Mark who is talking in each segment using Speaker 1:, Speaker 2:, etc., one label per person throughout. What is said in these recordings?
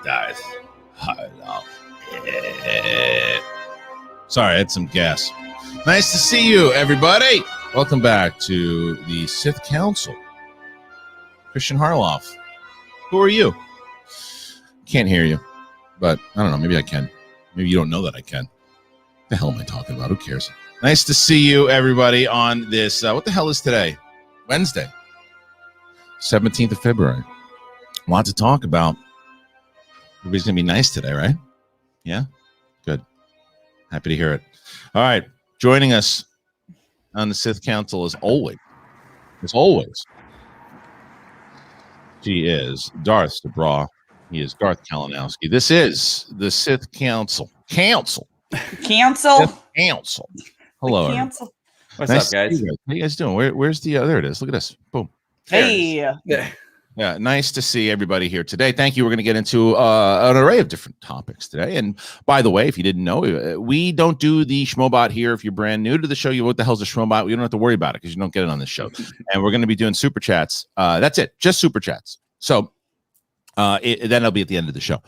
Speaker 1: Darth Harloff. Sorry, I had some gas. Nice to see you, everybody. Welcome back to the Sith Council. Christian Harloff. Who are you? Can't hear you, but I don't know. Maybe I can. Maybe you don't know that I can. What the hell am I talking about? Who cares? Nice to see you, everybody, on this. What the hell is today? Wednesday, 17th of February. A lot to talk about. Everybody's going to be nice today, right? Yeah? Good. Happy to hear it. All right. Joining us on the Sith Council as always, she is Darth Sabraw. He is Darth Kalinowski. This is the Sith Council. Cancel.
Speaker 2: Council.
Speaker 1: Hello.
Speaker 2: Council.
Speaker 3: What's up, guys?
Speaker 1: How you guys doing? Where's the there it is. Look at this. Boom.
Speaker 2: Hey.
Speaker 1: Yeah, nice to see everybody here today. Thank you. We're going to get into an array of different topics today. And by the way, if you didn't know, we don't do the Schmobot here. If you're brand new to the show, what the hell's a Schmobot? You don't have to worry about it because you don't get it on this show. And we're going to be doing super chats. That's it, just super chats. So then it'll be at the end of the show.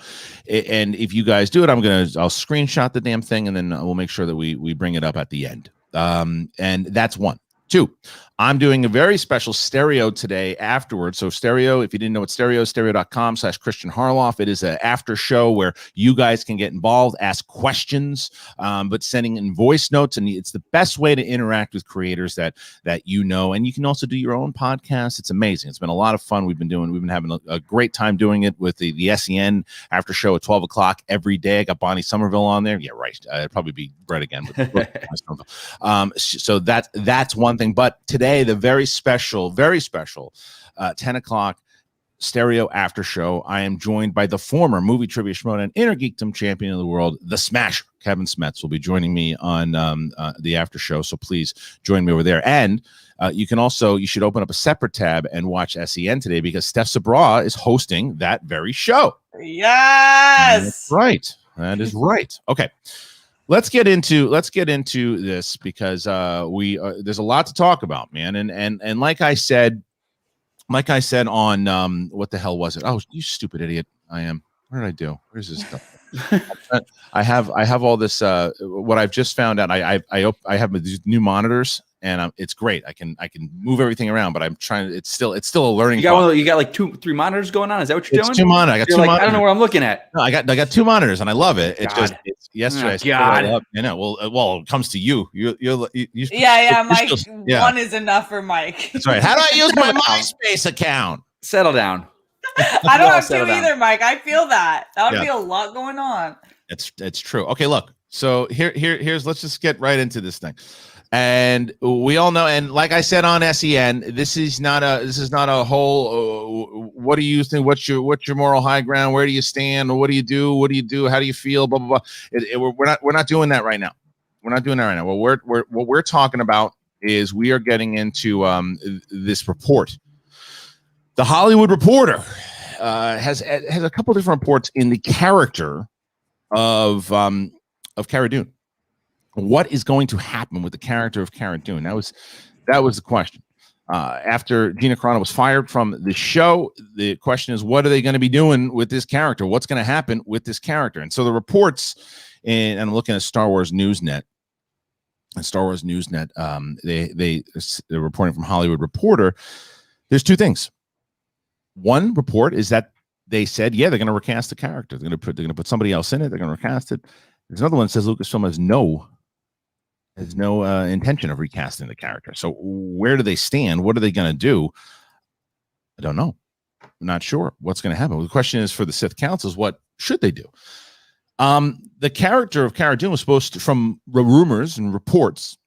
Speaker 1: And if you guys do it, I'll screenshot the damn thing, and then we'll make sure that we bring it up at the end. And that's one. Two, I'm doing a very special stereo today afterwards. So stereo, if you didn't know what stereo is, stereo.com/Christian Harloff. It is an after show where you guys can get involved, ask questions, but sending in voice notes. And it's the best way to interact with creators that you know. And you can also do your own podcast. It's amazing. It's been a lot of fun. We've been having a great time doing it with the SEN after show at 12 o'clock every day. I got Bonnie Somerville on there. Yeah, right. It'd probably be Brett again. So that's one thing. But today, the very special 10 o'clock stereo after show, I am joined by the former movie trivia schmoed and inner geekdom champion of the world, the Smasher. Kevin Smets will be joining me on the after show. So please join me over there. And you should open up a separate tab and watch SEN today because Steph Sabraw is hosting that very show.
Speaker 2: Yes.
Speaker 1: That's right. That is right. Okay. Let's get into this because there's a lot to talk about, man. And like I said on what the hell was it? Oh, you stupid idiot! I am. What did I do? Where's this stuff? I have all this. What I've just found out. I have these new monitors. And it's great. I can move everything around, but I'm trying. It's still a learning.
Speaker 3: You got like 2-3 monitors going on. Is that what you're doing?
Speaker 1: Two monitors. I got two monitors.
Speaker 3: I don't know where I'm looking at.
Speaker 1: No, I got 2 monitors, and I love it. It's yesterday.
Speaker 3: God.
Speaker 1: I know. Well, it comes to you.
Speaker 2: Mike. One is enough for Mike.
Speaker 1: That's right. How do I use my MySpace account?
Speaker 3: Settle down.
Speaker 2: I don't have to either, Mike. I feel that would be a lot going on.
Speaker 1: It's true. Okay, look. So here's. Let's just get right into this thing. And we all know, and like I said on SEN, this is not a whole. What do you think? What's your moral high ground? Where do you stand? What do you do? What do you do? How do you feel? Blah blah blah. We're not doing that right now. We're not doing that right now. What we're talking about is we are getting into this report. The Hollywood Reporter has a couple different reports in the character of Cara Dune. What is going to happen with the character of Cara Dune? That was the question. After Gina Carano was fired from the show, the question is, what are they going to be doing with this character? What's going to happen with this character? And so the reports, and I'm looking at Star Wars Newsnet. And Star Wars Newsnet, they're reporting from Hollywood Reporter. There's two things. One report is that they said, yeah, they're going to recast the character. They're going to put somebody else in it. They're going to recast it. There's another one that says Lucasfilm has no intention of recasting the character. So where do they stand? What are they going to do? I don't know. I'm not sure what's going to happen. The question is for the Sith Council is what should they do? The character of Cara Dune was supposed to, from rumors and reports,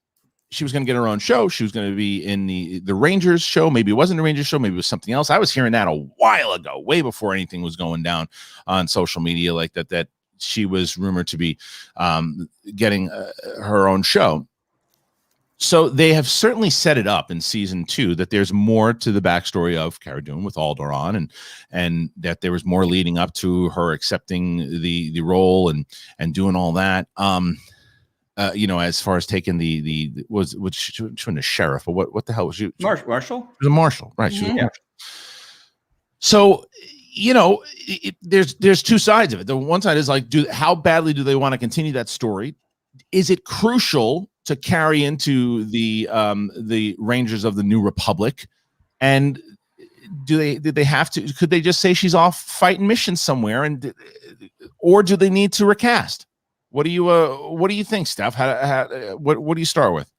Speaker 1: she was going to get her own show. She was going to be in the Rangers show. Maybe it wasn't the Rangers show. Maybe it was something else. I was hearing that a while ago, way before anything was going down on social media like that she was rumored to be getting her own show. So they have certainly set it up in season 2 that there's more to the backstory of Cara Dune with Alderaan, and that there was more leading up to her accepting the role and doing all that. As far as taking she wasn't a sheriff, but what the hell was she?
Speaker 3: Marshal.
Speaker 1: She was a marshal, right?
Speaker 3: Mm-hmm.
Speaker 1: She was a marshal. So there's two sides of it. The one side is like, how badly do they want to continue that story? Is it crucial to carry into the Rangers of the New Republic? And did they have to? Could they just say she's off fighting missions somewhere, or do they need to recast? What do you think, Steph? What do you start with?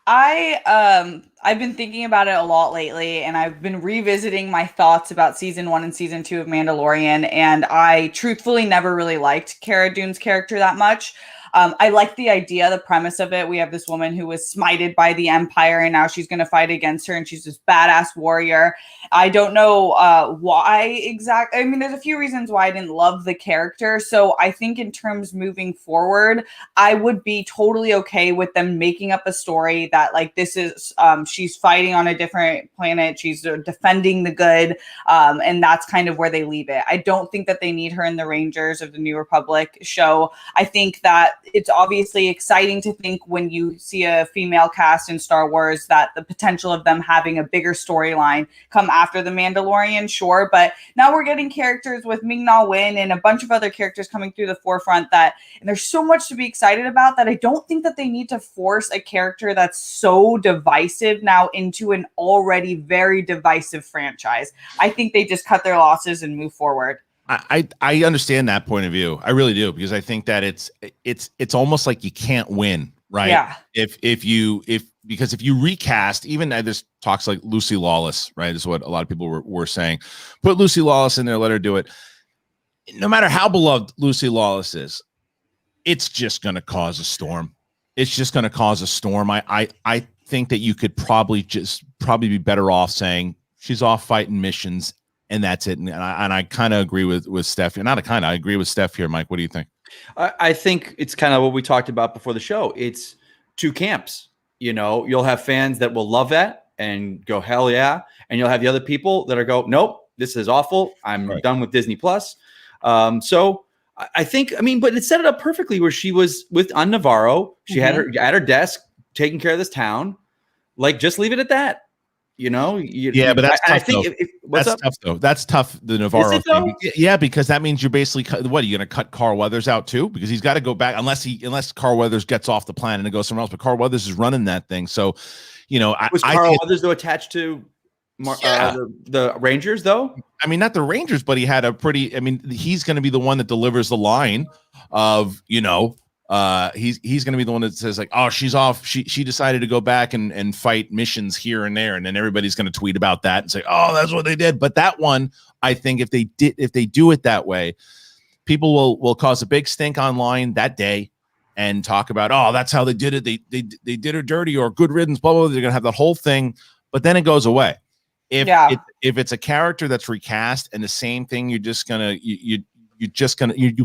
Speaker 2: I've been thinking about it a lot lately, and I've been revisiting my thoughts about season 1 and season 2 of Mandalorian, and I truthfully never really liked Cara Dune's character that much. I like the idea, the premise of it. We have this woman who was smited by the Empire, and now she's going to fight against her, and she's this badass warrior. I don't know why exactly. I mean, there's a few reasons why I didn't love the character. So I think in terms moving forward, I would be totally okay with them making up a story that like this is she's fighting on a different planet. She's defending the good, and that's kind of where they leave it. I don't think that they need her in the Rangers of the New Republic show. I think that it's obviously exciting to think when you see a female cast in Star Wars that the potential of them having a bigger storyline come after the Mandalorian, sure. But now we're getting characters with Ming-Na Wen and a bunch of other characters coming through the forefront and there's so much to be excited about that I don't think that they need to force a character that's so divisive now into an already very divisive franchise. I think they just cut their losses and move forward.
Speaker 1: I understand that point of view. I really do, because I think that it's almost like you can't win, right?
Speaker 2: Yeah.
Speaker 1: If you recast, even there's talks like Lucy Lawless, right? Is what a lot of people were saying. Put Lucy Lawless in there, let her do it. No matter how beloved Lucy Lawless is, it's just going to cause a storm. It's just going to cause a storm. I think that you could probably be better off saying she's off fighting missions. And that's it. And I kind of agree with Steph. I agree with Steph here, Mike. What do you think?
Speaker 3: I think it's kind of what we talked about before the show. It's two camps. You'll have fans that will love that and go, hell yeah. And you'll have the other people that are go, nope, this is awful. I'm done with Disney Plus. So I think, but it set it up perfectly where she was on Navarro. She had her at her desk taking care of this town. Like, just leave it at that.
Speaker 1: But that's tough. Tough though. That's tough. The Navarro thing. Yeah, because that means you're basically what are you going to cut Carl Weathers out too? Because he's got to go back unless Carl Weathers gets off the planet and goes somewhere else. But Carl Weathers is running that thing, so
Speaker 3: was Carl Weathers though attached to the Rangers though?
Speaker 1: Not the Rangers, but he had a pretty. He's going to be the one that delivers the line of he's going to be the one that says like, oh, she's off. She decided to go back and fight missions here and there. And then everybody's going to tweet about that and say, oh, that's what they did. But that one, I think if they do it that way, people will cause a big stink online that day and talk about, oh, that's how they did it. They did her dirty or good riddance, blah, blah, blah. They're going to have that whole thing, but then it goes away. If it's a character that's recast and the same thing, you're just going to, you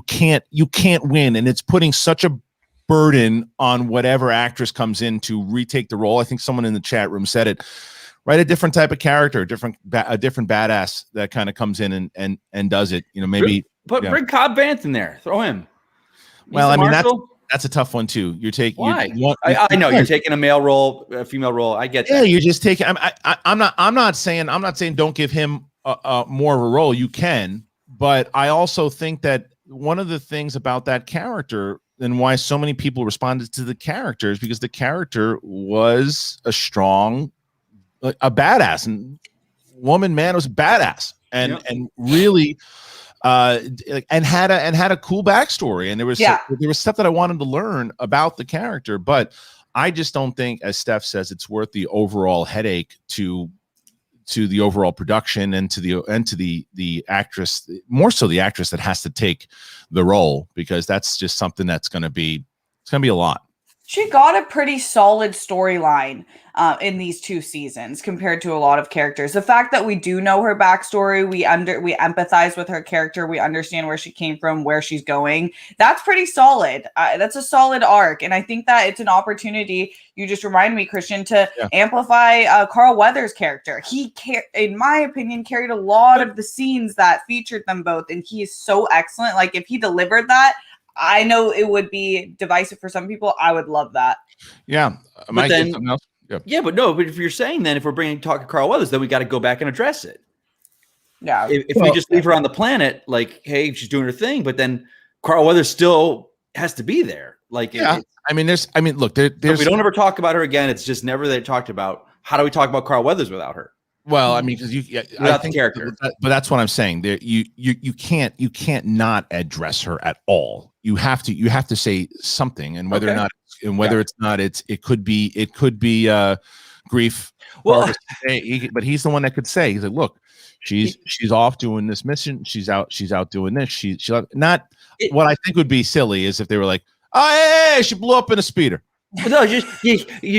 Speaker 1: can't win, and it's putting such a burden on whatever actress comes in to retake the role. I think someone in the chat room said it. Write a different type of character, a different badass that kind of comes in and does it. Maybe
Speaker 3: bring Cobb Vanth in there. Throw him.
Speaker 1: That's a tough one too. You're taking.
Speaker 3: Why? I know you're taking a male role, a female role. I get that.
Speaker 1: Yeah, you're just taking. I'm not saying don't give him more of a role. You can. But I also think that one of the things about that character and why so many people responded to the character is because the character was a strong, a badass, and man was badass and really and had a cool backstory. And there was stuff that I wanted to learn about the character, but I just don't think, as Steph says, it's worth the overall headache to the overall production and to the actress, more so the actress that has to take the role, because that's just something that's going to be a lot.
Speaker 2: She got a pretty solid storyline in these 2 seasons compared to a lot of characters. The fact that we do know her backstory, we empathize with her character, we understand where she came from, where she's going. That's pretty solid. That's a solid arc, and I think that it's an opportunity. You just reminded me, Christian, to amplify Carl Weathers' character. He, in my opinion, carried a lot of the scenes that featured them both, and he is so excellent. Like, if he delivered that, I know it would be divisive for some people. I would love that.
Speaker 1: Yeah.
Speaker 3: But if you're saying then if we're talking Carl Weathers, then we got to go back and address it.
Speaker 2: Yeah.
Speaker 3: If we just leave her on the planet, like, hey, she's doing her thing, but then Carl Weathers still has to be there. Like,
Speaker 1: look,
Speaker 3: if we don't ever talk about her again. It's just never they talked about. How do we talk about Carl Weathers without her?
Speaker 1: Well, I mean, because
Speaker 3: without the character,
Speaker 1: but that's what I'm saying. There, you can't not address her at all. You have to say something, and whether or not, it could be grief.
Speaker 3: Well,
Speaker 1: but he's the one that could say. He's like, look, she's off doing this mission. She's out doing this. She not. What I think would be silly is if they were like, oh, hey, she blew up in a speeder.
Speaker 3: No, you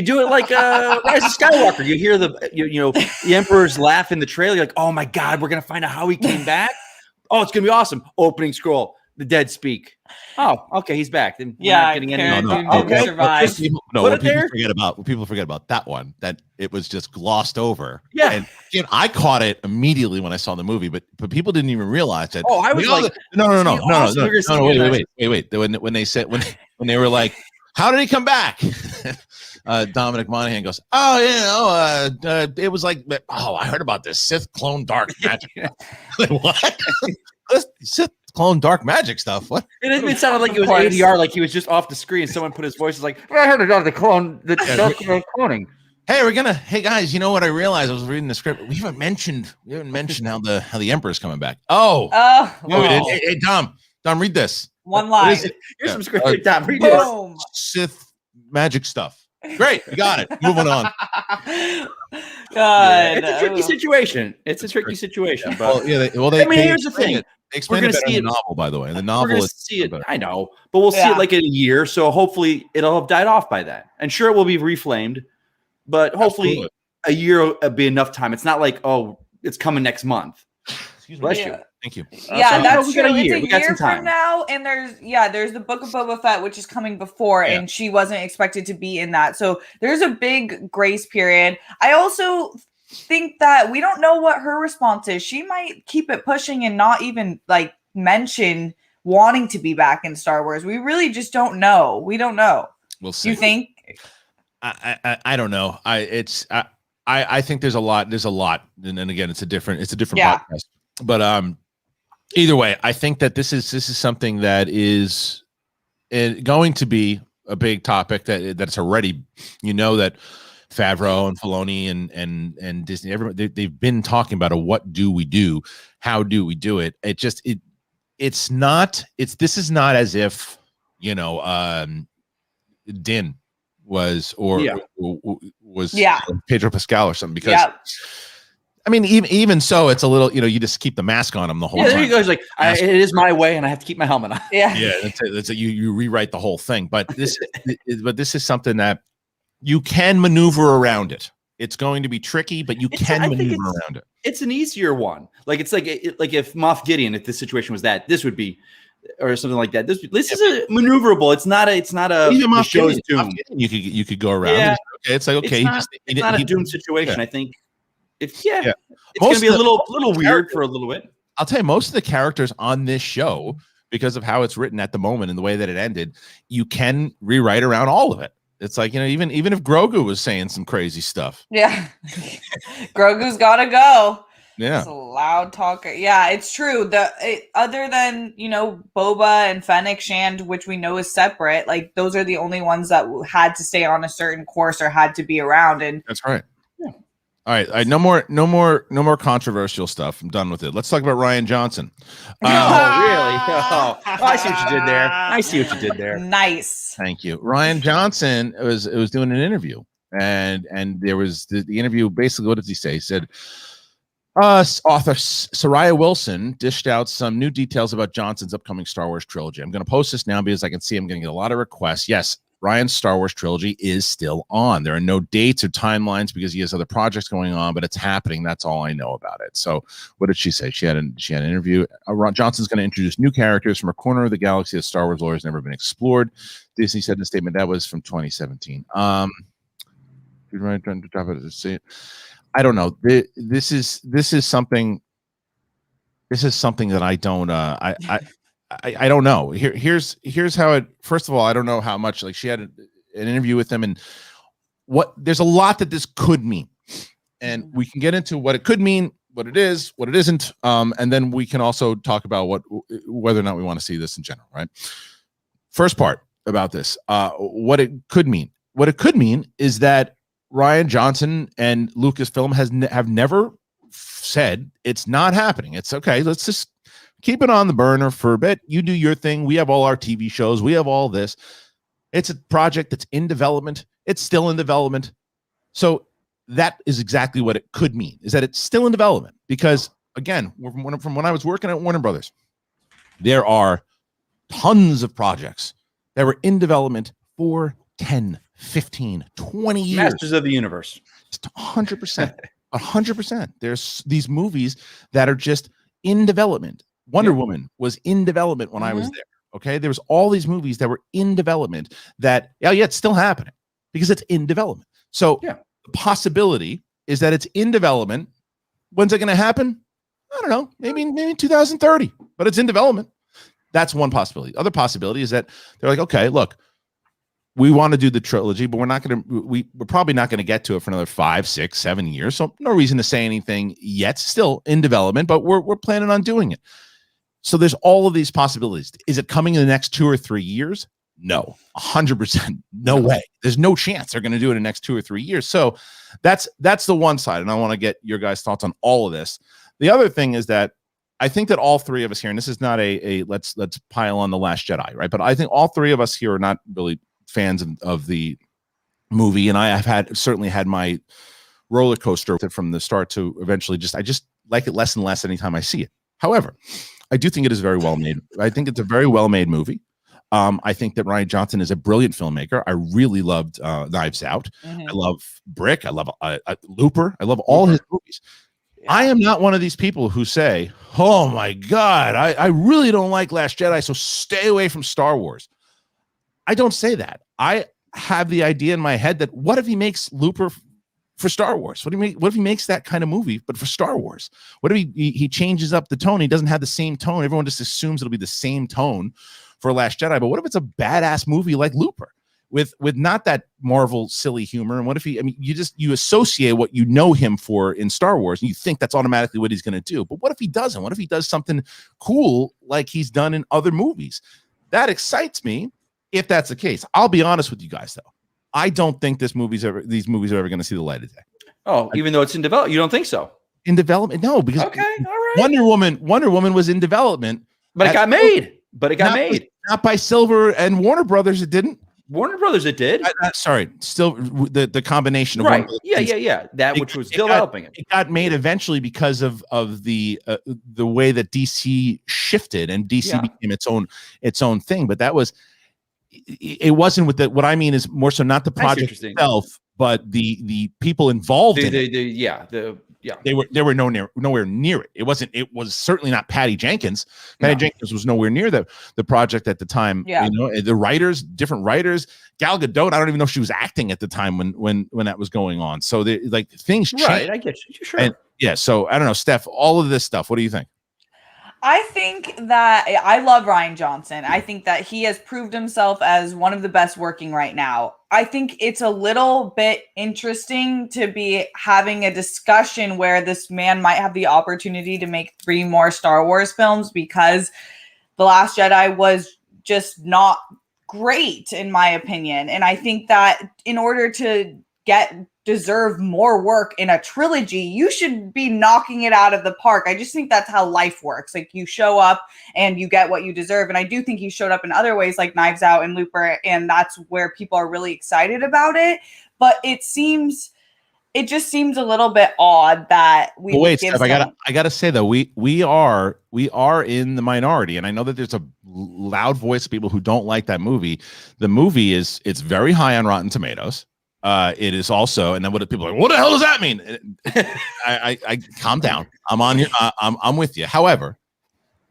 Speaker 3: do it like Rise of Skywalker. You hear the Emperor's laugh in the trailer. You're like, oh my God, we're gonna find out how he came back. Oh, it's gonna be awesome. Opening scroll, the dead speak. Oh, okay, he's back. Then
Speaker 2: yeah,
Speaker 3: getting
Speaker 2: Cara
Speaker 3: any.
Speaker 2: Dune didn't survive.
Speaker 1: What people forget about that one, that it was just glossed over.
Speaker 3: Yeah,
Speaker 1: and again, I caught it immediately when I saw the movie, but people didn't even realize that.
Speaker 3: Oh, I was like,
Speaker 1: no, wait. When they said when they were like, how did he come back? Dominic Monaghan goes, oh, it was like, I heard about this Sith clone dark magic. Like, what? Sith clone dark magic stuff? What?
Speaker 3: It sounded like it was ADR, like he was just off the screen. Someone put his voice like, I heard about the cloning.
Speaker 1: Hey guys, you know what I realized? I was reading the script. We haven't mentioned how the Emperor's coming back. No, we didn't. Hey, Dom, read this.
Speaker 2: One line.
Speaker 3: Here's some script. Dom, read
Speaker 2: Boom.
Speaker 3: this.
Speaker 1: Sith magic stuff. Great, you got it. Moving on.
Speaker 2: God,
Speaker 3: it's a tricky situation. It's a tricky situation. But
Speaker 1: here's the thing. They explain it better in the novel, by the way. The novel is
Speaker 3: see it. I know, but we'll see it like in a year. So hopefully it'll have died off by then. And sure, it will be reflamed, but hopefully a year will be enough time. It's not like, oh, it's coming next month. Bless you.
Speaker 1: Thank you.
Speaker 2: Yeah, that's true.
Speaker 3: It's
Speaker 2: a year from now, and there's the Book of Boba Fett, which is coming before, and she wasn't expected to be in that. So there's a big grace period. I also think that we don't know what her response is. She might keep it pushing and not even like mention wanting to be back in Star Wars. We really just don't know. We don't know.
Speaker 1: We'll see.
Speaker 2: You think?
Speaker 1: I don't know. I think there's a lot. And then again, it's a different podcast. But either way, I think that this is something that is going to be a big topic that's already, that Favreau and Filoni and Disney, everybody, they've been talking about what do we do? How do we do it? This is not as if, Din was Pedro Pascal or something, because I mean, even so, it's a little, you just keep the mask on him the whole time.
Speaker 3: There you go. He's like, it is my way, and I have to keep my helmet on.
Speaker 2: Yeah.
Speaker 1: That's you rewrite the whole thing. But this is something that you can maneuver around it. It's going to be tricky, but you can maneuver around it.
Speaker 3: It's an easier one. Like it's like if Moff Gideon, if this situation was that, this would be, or something like that. This is a maneuverable. It's not a
Speaker 1: the show's Doom. You could go around.
Speaker 3: Yeah.
Speaker 1: It's like, okay,
Speaker 3: it's not a Doom situation. I think. It's going to be a little weird for a little bit.
Speaker 1: I'll tell you, most of the characters on this show, because of how it's written at the moment and the way that it ended, you can rewrite around all of it. It's like, even if Grogu was saying some crazy stuff.
Speaker 2: Yeah. Grogu's got to go.
Speaker 1: Yeah.
Speaker 2: He's a loud talker. Yeah, it's true. Other than, Boba and Fennec Shand, which we know is separate, like those are the only ones that had to stay on a certain course or had to be around. And
Speaker 1: that's right. All right, no more controversial stuff. I'm done with it. Let's talk about Rian Johnson.
Speaker 3: Really? Oh, I see what you did there.
Speaker 2: Nice.
Speaker 1: Thank you. Rian Johnson was doing an interview, and there was the interview. Basically, what did he say? He said, author Soraya Wilson dished out some new details about Johnson's upcoming Star Wars trilogy. I'm going to post this now because I can see I'm going to get a lot of requests. Yes, Ryan's Star Wars trilogy is still on. There are no dates or timelines because he has other projects going on, but it's happening. That's all I know about it. So what did she say? She had an interview. Johnson's going to introduce new characters from a corner of the galaxy that Star Wars lore has never been explored. Disney said in a statement that was from 2017. I don't know. This is something that I don't I don't know. Here's how it. First of all, I don't know how much. Like, she had an interview with him, and there's a lot that this could mean, and we can get into what it could mean, what it is, what it isn't, and then we can also talk about whether or not we want to see this in general, right? First part about this, what it could mean. What it could mean is that Rian Johnson and Lucasfilm have never said it's not happening. It's okay. Let's just keep it on the burner for a bit. You do your thing. We have all our TV shows. We have all this. It's a project that's in development. It's still in development. So that is exactly what it could mean, is that it's still in development. Because, again, from when I was working at Warner Brothers, there are tons of projects that were in development for 10, 15, 20 years.
Speaker 3: Masters of the Universe.
Speaker 1: It's 100%. 100%. There's these movies that are just in development. Wonder Woman was in development when I was there. Okay. There was all these movies that were in development that, it's still happening because it's in development. So the possibility is that it's in development. When's it going to happen? I don't know. Maybe 2030, but it's in development. That's one possibility. Other possibility is that they're like, okay, look, we want to do the trilogy, but we're probably not going to get to it for another 5, 6, 7 years. So no reason to say anything yet. Still in development, but we're planning on doing it. So there's all of these possibilities. Is it coming in the next 2 or 3 years? No, 100%. No way. There's no chance they're going to do it in the next 2 or 3 years. So that's the one side. And I want to get your guys' thoughts on all of this. The other thing is that I think that all three of us here, and this is not a let's pile on The Last Jedi, right? But I think all three of us here are not really fans of the movie. And I have certainly had my roller coaster from the start to eventually I just like it less and less anytime I see it. However, I do think it is very well made. I think it's a very well made movie. I think that Rian Johnson is a brilliant filmmaker. I really loved Knives Out. I love Brick. I love Looper. I love all his movies. I am not one of these people who say, oh my God, I really don't like Last Jedi, so stay away from Star Wars. I don't say that. I have the idea in my head that what if he makes Looper for Star Wars? What if he makes that kind of movie, but for Star Wars? What if he changes up the tone? He doesn't have the same tone. Everyone just assumes it'll be the same tone for Last Jedi. But what if it's a badass movie like Looper with not that Marvel silly humor? And what if you associate what you know him for in Star Wars, and you think that's automatically what he's going to do. But what if he doesn't? What if he does something cool like he's done in other movies? That excites me if that's the case. I'll be honest with you guys, though. I don't think these movies are ever going to see the light of day. Oh,
Speaker 3: even though it's in development, you don't think so?
Speaker 1: In development, no, because
Speaker 3: all right.
Speaker 1: Wonder Woman was in development,
Speaker 3: but it got made.
Speaker 1: Not by Silver and Warner Brothers. It didn't.
Speaker 3: Warner Brothers, it did.
Speaker 1: Sorry, still the combination of
Speaker 3: right. Yeah. Which was developing it.
Speaker 1: It got made eventually because of the way that DC shifted and DC became its own thing. But that was. It wasn't with what I mean is more so not the project itself, but the people involved in it. They were nowhere near it. It was certainly not Patty Jenkins. Patty Jenkins was nowhere near the project at the time.
Speaker 2: Yeah.
Speaker 1: The writers, different writers. Gal Gadot, I don't even know if she was acting at the time when that was going on. So things changed.
Speaker 3: Right, I get you. Sure.
Speaker 1: And so I don't know, Steph, all of this stuff. What do you think?
Speaker 2: I think that I love Rian Johnson. I think that he has proved himself as one of the best working right now. I think it's a little bit interesting to be having a discussion where this man might have the opportunity to make 3 more Star Wars films because The Last Jedi was just not great, in my opinion. And I think that in order to deserve more work in a trilogy, you should be knocking it out of the park. I just think that's how life works. Like, you show up and you get what you deserve. And I do think he showed up in other ways like Knives Out and Looper, and that's where people are really excited about it. But it just seems a little bit odd that we
Speaker 1: wait, Steph, I gotta say though, we are in the minority, and I know that there's a loud voice of people who don't like that movie. The movie it's very high on Rotten Tomatoes. It is also, and then what people are like, what the hell does that mean? I calm down. I'm on you. I'm with you. However,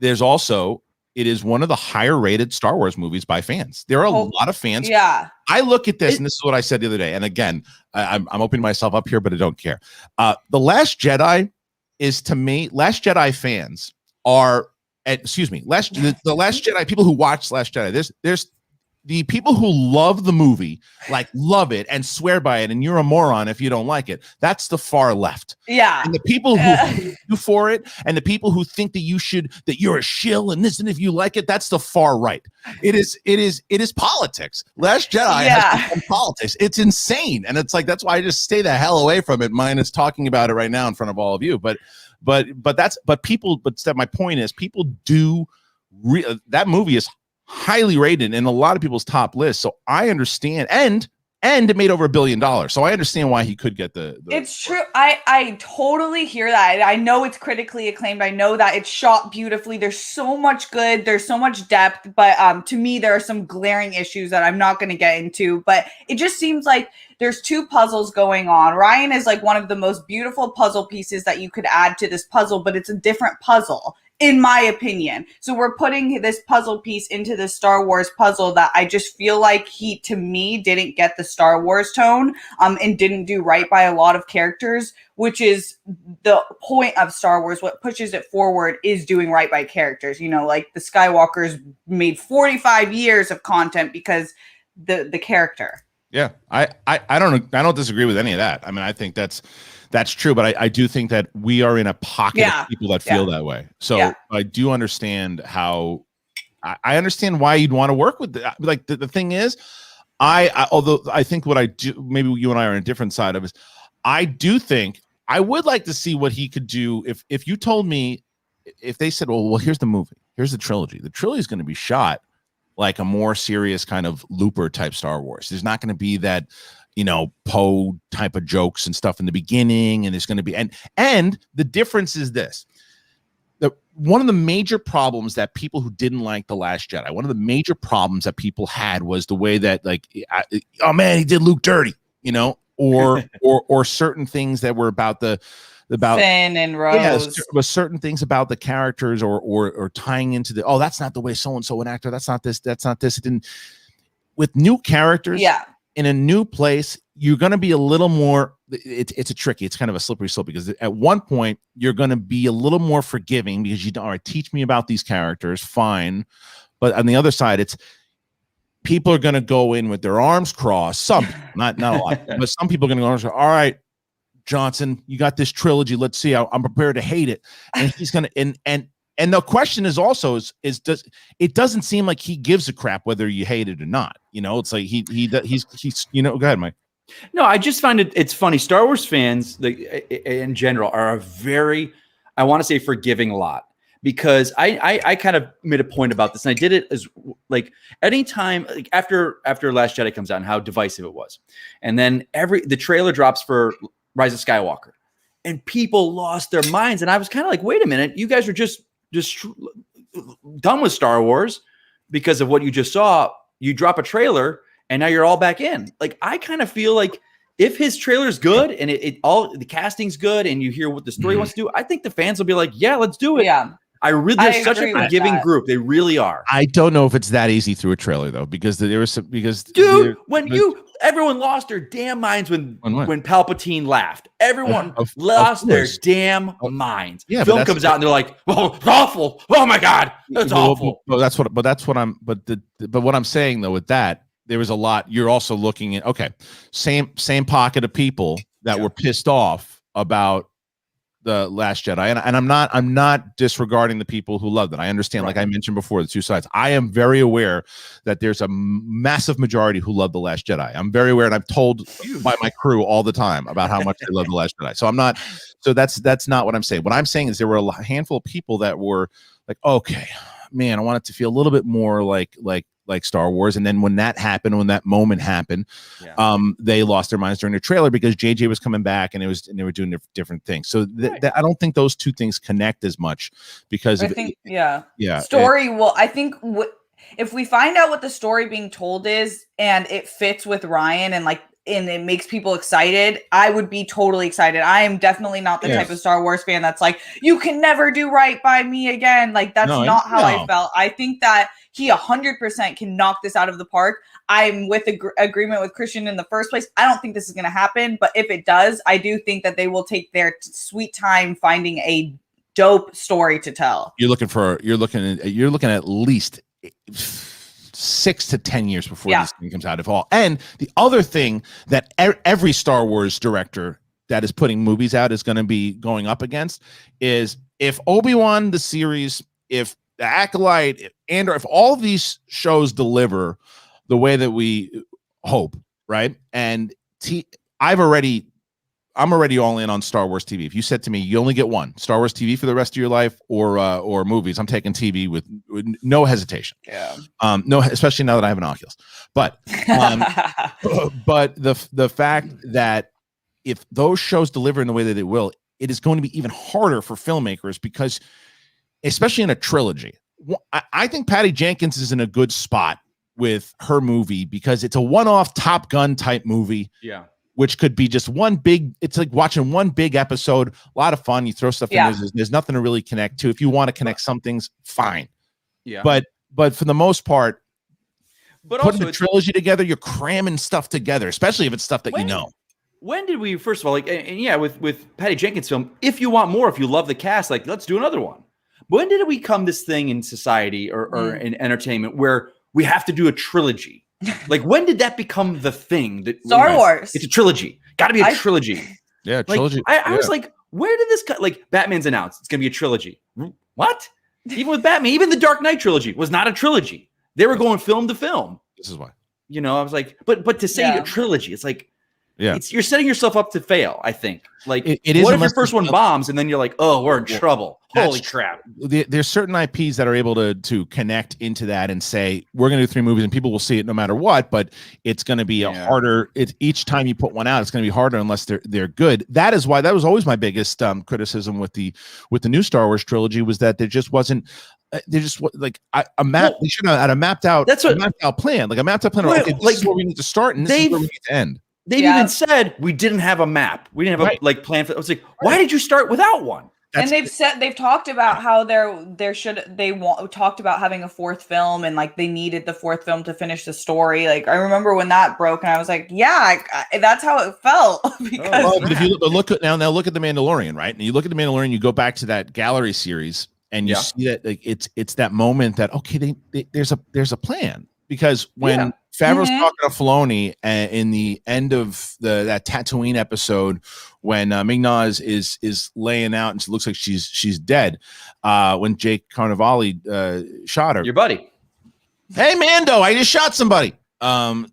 Speaker 1: there's also, it is one of the higher rated Star Wars movies by fans. There are a lot of fans.
Speaker 2: Yeah.
Speaker 1: I look at this, and this is what I said the other day. And again, I'm opening myself up here, but I don't care. The Last Jedi is, to me, Last Jedi fans are, the Last Jedi, people who watch Last Jedi, the people who love the movie, like love it and swear by it, and you're a moron if you don't like it. That's the far left.
Speaker 2: Yeah.
Speaker 1: And the people who hate you for it, and the people who think that you're a shill and this, and if you like it, that's the far right. It is politics. Last Jedi has become politics. It's insane, and it's like that's why I just stay the hell away from it. Minus talking about it right now in front of all of you, but my point is people do. That movie is highly rated in a lot of people's top lists, so I understand, and it made over $1 billion, so I understand why he could get the
Speaker 2: it's true. I totally hear that. I know it's critically acclaimed. I know that it's shot beautifully. There's so much good. There's so much depth, but to me there are some glaring issues that I'm not going to get into, but it just seems like there's two puzzles going on. Ryan is like one of the most beautiful puzzle pieces that you could add to this puzzle, but it's a different puzzle, in my opinion. So we're putting this puzzle piece into this Star Wars puzzle that I just feel like he, to me, didn't get the Star Wars tone, and didn't do right by a lot of characters, which is the point of Star Wars. What pushes it forward is doing right by characters. You know, like the Skywalkers made 45 years of content because the character.
Speaker 1: Yeah, I don't disagree with any of that. I mean, I think that's true, but I do think that we are in a pocket of people that feel that way. So I do understand how I understand why you'd want to work with like the thing is, although I think what I do, maybe you and I are on a different side of is, I do think I would like to see what he could do if you told me, if they said, well, here's the movie, here's the trilogy. The trilogy is going to be shot like a more serious kind of Looper type Star Wars. There's not going to be that, Poe type of jokes and stuff in the beginning, and there's going to be and the difference is this. One of the major problems that people who didn't like The Last Jedi, one of the major problems that people had was the way that, like, oh man, he did Luke dirty, or certain things that were about
Speaker 2: Finn and Rose.
Speaker 1: Was certain things about the characters or tying into that's not the way so-and-so an actor, that's not this. It didn't. With new characters, in a new place, you're going to be a little more, it's kind of a slippery slope, because at one point you're going to be a little more forgiving because you don't, all right, teach me about these characters, fine. But on the other side, it's people are going to go in with their arms crossed. Some, not a lot, but some people are going to go, all right, Johnson, you got this trilogy. Let's see. I'm prepared to hate it. And he's going to, and the question is also it doesn't seem like he gives a crap whether you hate it or not. It's like he's go ahead, Mike.
Speaker 3: No, I just find it's funny. Star Wars fans, in general, are a very, I want to say, forgiving lot, because I kind of made a point about this, and I did it as like anytime, like after Last Jedi comes out and how divisive it was, and then the trailer drops for Rise of Skywalker, and people lost their minds, and I was kind of like, wait a minute, you guys are just done with Star Wars because of what you just saw. You drop a trailer and now you're all back in. Like, I kind of feel like if his trailer's good and the casting's good and you hear what the story wants to do, I think the fans will be like, yeah, let's do it.
Speaker 2: Yeah.
Speaker 3: They're such a forgiving group. They really are.
Speaker 1: I don't know if it's that easy through a trailer though, because
Speaker 3: everyone lost their damn minds when Palpatine laughed. Everyone lost their damn minds.
Speaker 1: Yeah,
Speaker 3: film comes out and they're like, "Oh, it's awful! Oh my god, it's awful."
Speaker 1: But what I'm saying though with that, there was a lot. You're also looking at same pocket of people that were pissed off about The Last Jedi, and I'm not disregarding the people who loved it. I understand, like I mentioned before, the two sides. I am very aware that there's a massive majority who love The Last Jedi. I'm very aware, and I'm told by my crew all the time about how much they love The Last Jedi. So I'm not. So that's not what I'm saying. What I'm saying is there were a handful of people that were like, okay, man, I want it to feel a little bit more like Star Wars. And then when that happened, when that moment happened, they lost their minds during the trailer because JJ was coming back and they were doing different things. So I don't think those two things connect as much because I think
Speaker 2: story. I think if we find out what the story being told is and it fits with Ryan and it makes people excited, I would be totally excited. I am definitely not the type of Star Wars fan that's like, you can never do right by me again. Like, that's not how I felt. I think that he 100% can knock this out of the park. I'm with agreement with Christian in the first place. I don't think this is going to happen, but if it does, I do think that they will take their sweet time finding a dope story to tell.
Speaker 1: You're looking at least 6 to 10 years before this thing comes out, if all. And the other thing that every Star Wars director that is putting movies out is going to be going up against is if Obi-Wan, the series, if The Acolyte, and or if all of these shows deliver the way that we hope, right? And I'm already all in on Star Wars TV. If you said to me, you only get one Star Wars TV for the rest of your life or movies, I'm taking TV with no hesitation.
Speaker 2: Yeah.
Speaker 1: No, especially now that I have an Oculus. But but the fact that if those shows deliver in the way that they will, it is going to be even harder for filmmakers because, especially in a trilogy, I think Patty Jenkins is in a good spot with her movie because it's a one-off Top Gun type movie.
Speaker 3: Yeah.
Speaker 1: Which could be just one big, it's like watching one big episode, a lot of fun. You throw stuff in, there's nothing to really connect to. If you want to connect some things, fine. Yeah. But for the most part, but putting the trilogy together, you're cramming stuff together, especially if it's stuff that you know.
Speaker 3: When did we, first of all, like, and yeah, with Patty Jenkins' film, if you want more, if you love the cast, like, let's do another one. When did it become this thing in society or in entertainment where we have to do a trilogy? Like, when did that become the thing? That
Speaker 2: Star Wars.
Speaker 3: It's a trilogy. Got to be a trilogy.
Speaker 1: Yeah, trilogy.
Speaker 3: I was like, where did this cut? Like, Batman's announced it's going to be a trilogy. What? Even with Batman, even the Dark Knight trilogy was not a trilogy. They were going film to film.
Speaker 1: This is why.
Speaker 3: You know, I was like, but to say a trilogy, it's like, you're setting yourself up to fail, I think. Like, what if your first one bombs and then you're like, oh, we're in trouble? Holy crap.
Speaker 1: There's certain IPs that are able to connect into that and say, we're going to do 3 movies and people will see it no matter what, but it's going to be a harder, each time you put one out, it's going to be harder unless they're good. That is why, that was always my biggest criticism with the new Star Wars trilogy was that there just wasn't, they just like a map. They should have had a mapped out plan. Like a mapped out plan. Okay, this is where we need to start and this is where we need to end.
Speaker 3: They've even said we didn't have a map. We didn't have a plan for. I was like, why did you start without one?
Speaker 2: And they've talked about how talked about having a 4th film and like they needed the 4th film to finish the story. Like I remember when that broke and I was like, that's how it felt. Because
Speaker 1: but if you look at now look at the Mandalorian, right? And you look at the Mandalorian, you go back to that gallery series and you see that like it's that moment that there's a plan. Because when Favreau's talking to Filoni in the end of that Tatooine episode, when Ming-Na is laying out and it looks like she's dead, when Jake Carnivale shot her,
Speaker 3: your buddy,
Speaker 1: hey Mando, I just shot somebody.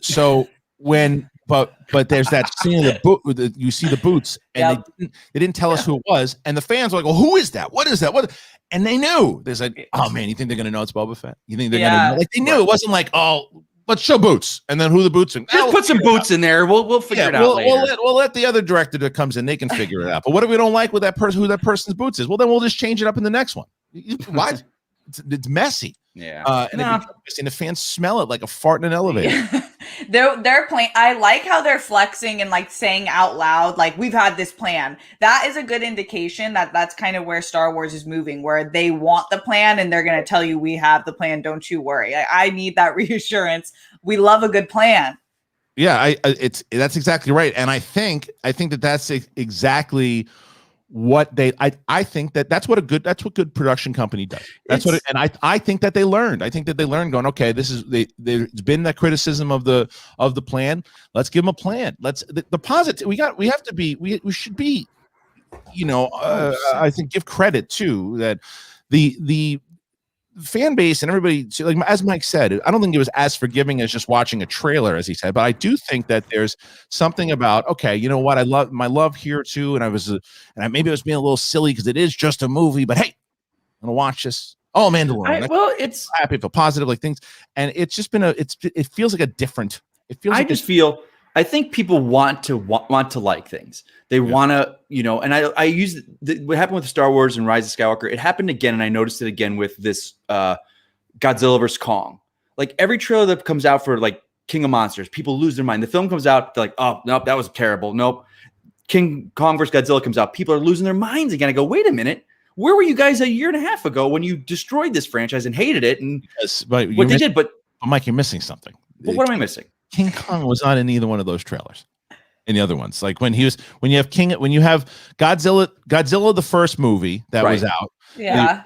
Speaker 1: So when but there's that scene of the boot, you see the boots, and they didn't tell us who it was, and the fans were like, well, who is that? What is that? What? And they knew. There's like, oh man, you think they're gonna know it's Boba Fett? You think they're gonna know? Like they knew. It wasn't like, oh, let's show boots, and then who the boots are.
Speaker 3: Just put some boots in there. We'll figure it out later.
Speaker 1: We'll let the other director that comes in, they can figure it out. But what if we don't like what that person, who that person's boots is? Well, then we'll just change it up in the next one. What? It's messy.
Speaker 3: Yeah.
Speaker 1: And the fans smell it like a fart in an elevator.
Speaker 2: They're playing. I like how they're flexing and like saying out loud, like we've had this plan. That is a good indication that that's kind of where Star Wars is moving, where they want the plan and they're going to tell you we have the plan. Don't you worry. I need that reassurance. We love a good plan.
Speaker 1: Yeah, that's exactly right. And I think that's exactly what I think that's what good production company does. I think that they learned. I think that they learned going, okay, there's been that criticism of the plan. Let's give them a plan. The positive we should be, I think give credit to that the fan base and everybody, like as Mike said, I don't think it was as forgiving as just watching a trailer, as he said, but I do think that there's something about, okay, you know what, I love my love here too, and maybe I was being a little silly because it is just a movie, but hey, I'm gonna watch this. Oh, Mandalorian.
Speaker 3: It's
Speaker 1: happy, feel positive, like things, and it's just been it feels like a different. It feels.
Speaker 3: I think people want to like things. They want to, and I use what happened with Star Wars and Rise of Skywalker. It happened again, and I noticed it again with this Godzilla vs. Kong. Like every trailer that comes out for like King of Monsters, people lose their mind. The film comes out, they're like, oh, nope, that was terrible. Nope. King Kong vs. Godzilla comes out. People are losing their minds again. I go, wait a minute. Where were you guys a year and a half ago when you destroyed this franchise and hated it? And what they did, but
Speaker 1: Mike, you're missing something.
Speaker 3: What am I missing?
Speaker 1: King Kong was not in either one of those trailers. In the other ones, like when you have Godzilla the first movie that was out.
Speaker 2: Yeah.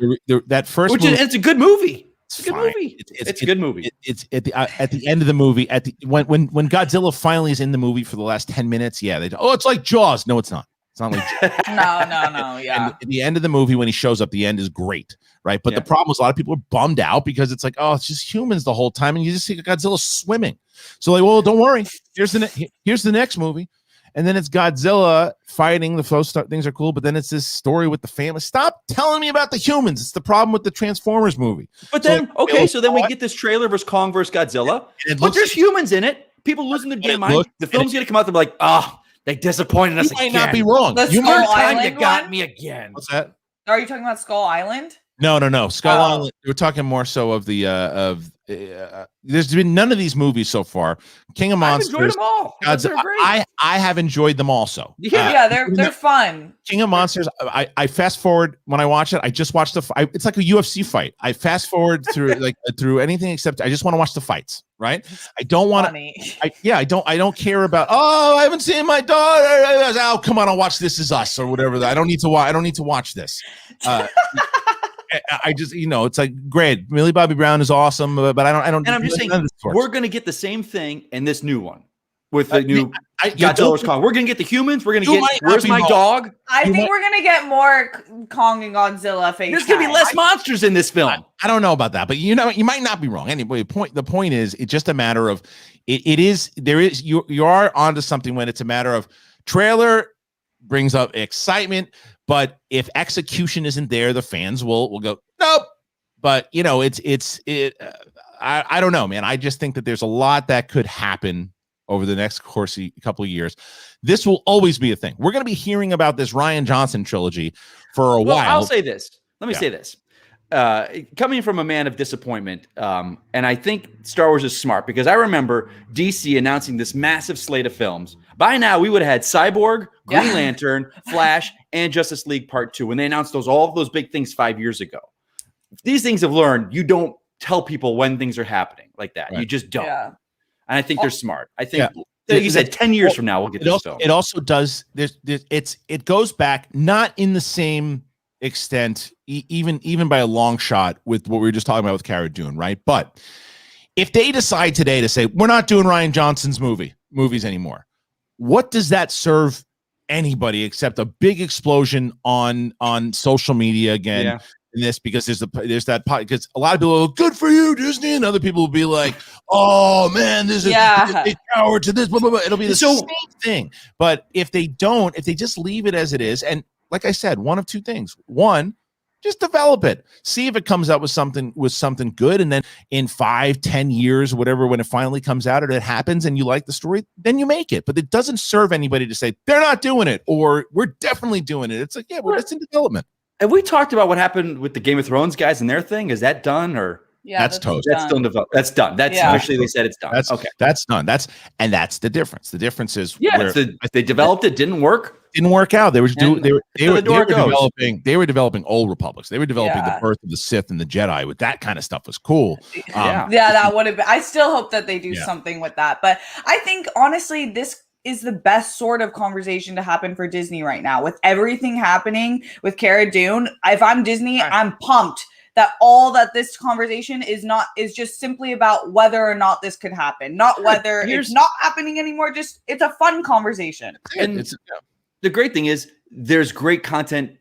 Speaker 1: That first
Speaker 3: movie, it's a good movie. It's a good movie. It's a good movie.
Speaker 1: It's at the end of the movie, when Godzilla finally is in the movie for the last 10 minutes. Yeah, it's like Jaws. No, it's not. It's not like
Speaker 2: no. Yeah.
Speaker 1: And at the end of the movie, when he shows up, the end is great, right? But the problem is a lot of people are bummed out because it's like, oh, it's just humans the whole time, and you just see Godzilla swimming. So like, well, don't worry. Here's the next movie. And then it's Godzilla fighting. The first things are cool, but then it's this story with the family. Stop telling me about the humans. It's the problem with the Transformers movie.
Speaker 3: But then, so then we get this trailer versus Kong versus Godzilla. But there's humans in it. People losing their damn mind. The film's going to come out. They're like, oh, they disappointed us again.
Speaker 1: You might not be wrong.
Speaker 2: You
Speaker 3: got me again.
Speaker 1: What's that?
Speaker 2: Are you talking about Skull Island?
Speaker 1: No. Skull Island. We're talking more so of the there's been none of these movies so far. King of Monsters.
Speaker 3: I've enjoyed them all.
Speaker 1: I have enjoyed them also.
Speaker 2: They're fun.
Speaker 1: King of Monsters. I fast forward when I watch it. I just watch it's like a UFC fight. I fast forward through through anything except I just want to watch the fights. Right? I don't want to. I don't care about. Oh, I haven't seen my daughter. Oh, come on, I'll watch This Is Us or whatever. I don't need to watch. I don't need to watch this. I just, it's like great. Millie Bobby Brown is awesome, but I don't.
Speaker 3: And I'm just saying, we're going to get the same thing in this new one with the new Godzilla's Kong. We're going to get the humans. We're going to get Where's My Dog.
Speaker 2: I think we're going to get more Kong and Godzilla face.
Speaker 3: There's going to be less monsters in this film.
Speaker 1: I don't know about that, but you might not be wrong. Anyway, the point is, it's just a matter of you are onto something when it's a matter of trailer brings up excitement. But if execution isn't there, the fans will go, nope. But I don't know, man. I just think that there's a lot that could happen over the next couple of years. This will always be a thing. We're going to be hearing about this Rian Johnson trilogy for a while.
Speaker 3: I'll say this. Let me say this. Coming from a man of disappointment, and I think Star Wars is smart because I remember DC announcing this massive slate of films. By now, we would have had Cyborg, Green Lantern, Flash, and Justice League Part 2 when they announced all of those big things 5 years ago. These things have learned you don't tell people when things are happening like that. Right. You just don't. Yeah. And I think they're smart. I think, like you said, 10 years from now, we'll get this film.
Speaker 1: It also does. It goes back not in the same extent, even by a long shot with what we were just talking about with Cara Dune, right? But if they decide today to say we're not doing Rian Johnson's movies anymore, what does that serve anybody except a big explosion on social media again? In this, because there's that because a lot of people go, good for you, Disney, and other people will be like, oh man, this is a power to this, blah, blah, blah. It'll be the same thing. But if they just leave it as it is, and like I said, one of two things. One, just develop it. See if it comes out with something good, and then in 5-10 years, whatever, when it finally comes out or it happens and you like the story, then you make it. But it doesn't serve anybody to say they're not doing it or we're definitely doing it. It's like, it's in development.
Speaker 3: Have we talked about what happened with the Game of Thrones guys and their thing? Is that done or?
Speaker 2: Yeah,
Speaker 1: that's toast.
Speaker 3: That's still developed. That's done. That's officially they said it's done.
Speaker 1: That's okay. That's done. That's the difference. The difference is
Speaker 3: they developed it, didn't work.
Speaker 1: Didn't work out. They were developing old republics. They were developing the birth of the Sith and the Jedi. With that kind of stuff was cool.
Speaker 2: That would have been. I still hope that they do something with that. But I think honestly, this is the best sort of conversation to happen for Disney right now with everything happening with Cara Dune. If I'm Disney, I'm pumped that this conversation is just simply about whether or not this could happen, not whether it's not happening anymore. Just it's a fun conversation.
Speaker 3: And the great thing is there's great content